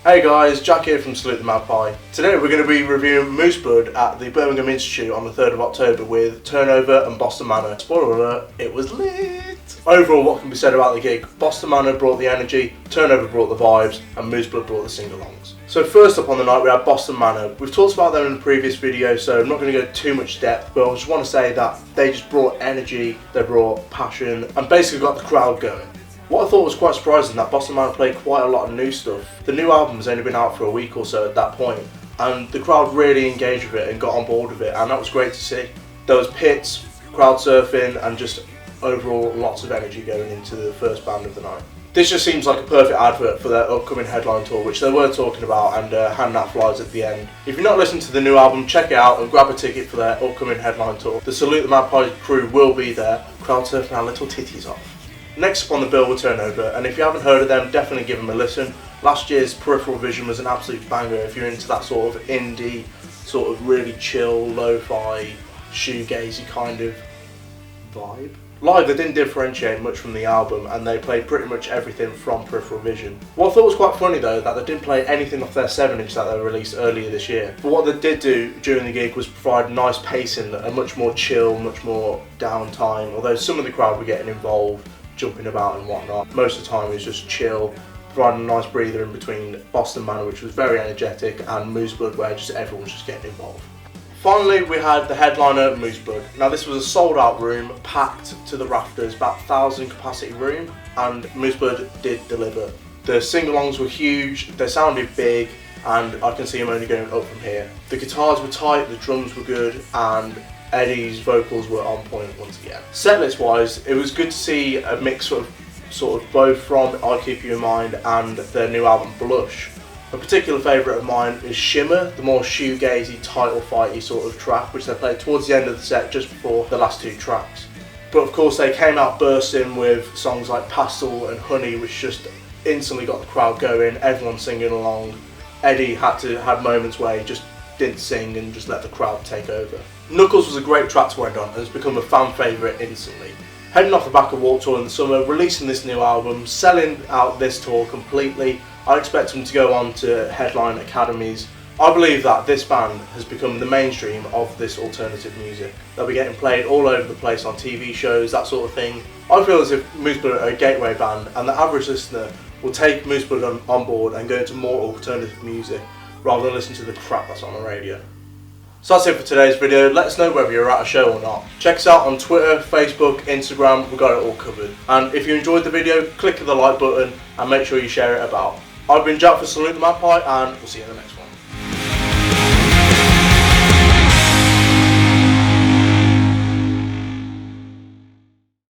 Hey guys, Jack here from Salute the Magpie. Today we're going to be reviewing Moose Blood at the Birmingham Institute on the 3rd of October with Turnover and Boston Manor. Spoiler alert, it was lit! Overall, what can be said about the gig? Boston Manor brought the energy, Turnover brought the vibes, and Moose Blood brought the sing-alongs. So first up on the night we had Boston Manor. We've talked about them in the previous video, so I'm not going to go too much depth, but I just want to say that they just brought energy, they brought passion, and basically got the crowd going. What I thought was quite surprising that Boston Manor played quite a lot of new stuff. The new album has only been out for a week or so at that point, and the crowd really engaged with it and got on board with it, and that was great to see. There was pits, crowd surfing, and just overall lots of energy going into the first band of the night. This just seems like a perfect advert for their upcoming headline tour, which they were talking about, and handing out flyers at the end. If you're not listening to the new album, check it out and grab a ticket for their upcoming headline tour. The Salute the Magpie crew will be there, crowd surfing our little titties off. Next up on the bill will Turnover, and if you haven't heard of them, definitely give them a listen. Last year's Peripheral Vision was an absolute banger if you're into that sort of indie, sort of really chill, lo-fi, shoegazy kind of vibe. Live, they didn't differentiate much from the album, and they played pretty much everything from Peripheral Vision. What I thought was quite funny though, that they didn't play anything off their 7-inch that they released earlier this year. But what they did do during the gig was provide nice pacing, a much more chill, much more downtime, although some of the crowd were getting involved, jumping about and whatnot. Most of the time it was just chill, providing a nice breather in between Boston Manor, which was very energetic, and Moose Blood, where just everyone was just getting involved. Finally, we had the headliner, Moose Blood. Now this was a sold out room, packed to the rafters, about 1,000 capacity room, and Moose Blood did deliver. The sing-alongs were huge, they sounded big, and I can see them only going up from here. The guitars were tight, the drums were good, and Eddie's vocals were on point once again. Setlist wise, it was good to see a mix of sort of both from I Keep You In Mind and their new album Blush. A particular favourite of mine is Shimmer, the more shoegazy, title fighty sort of track, which they played towards the end of the set just before the last two tracks. But of course they came out bursting with songs like Pastel and Honey, which just instantly got the crowd going, everyone singing along. Eddie had moments where he just didn't sing and just let the crowd take over. Knuckles was a great track to end on and has become a fan favourite instantly. Heading off the back of Warped Tour in the summer, releasing this new album, selling out this tour completely. I expect them to go on to headline academies. I believe that this band has become the mainstream of this alternative music. They'll be getting played all over the place on TV shows, that sort of thing. I feel as if Moose Blood are a gateway band, and the average listener will take Moose Blood on board and go into more alternative music rather than listen to the crap that's on the radio. So that's it for today's video. Let us know whether you're at a show or not. Check us out on Twitter, Facebook, Instagram, we've got it all covered. And if you enjoyed the video, click the like button and make sure you share it about. I've been Jack for Salute the Magpie, and we'll see you in the next one.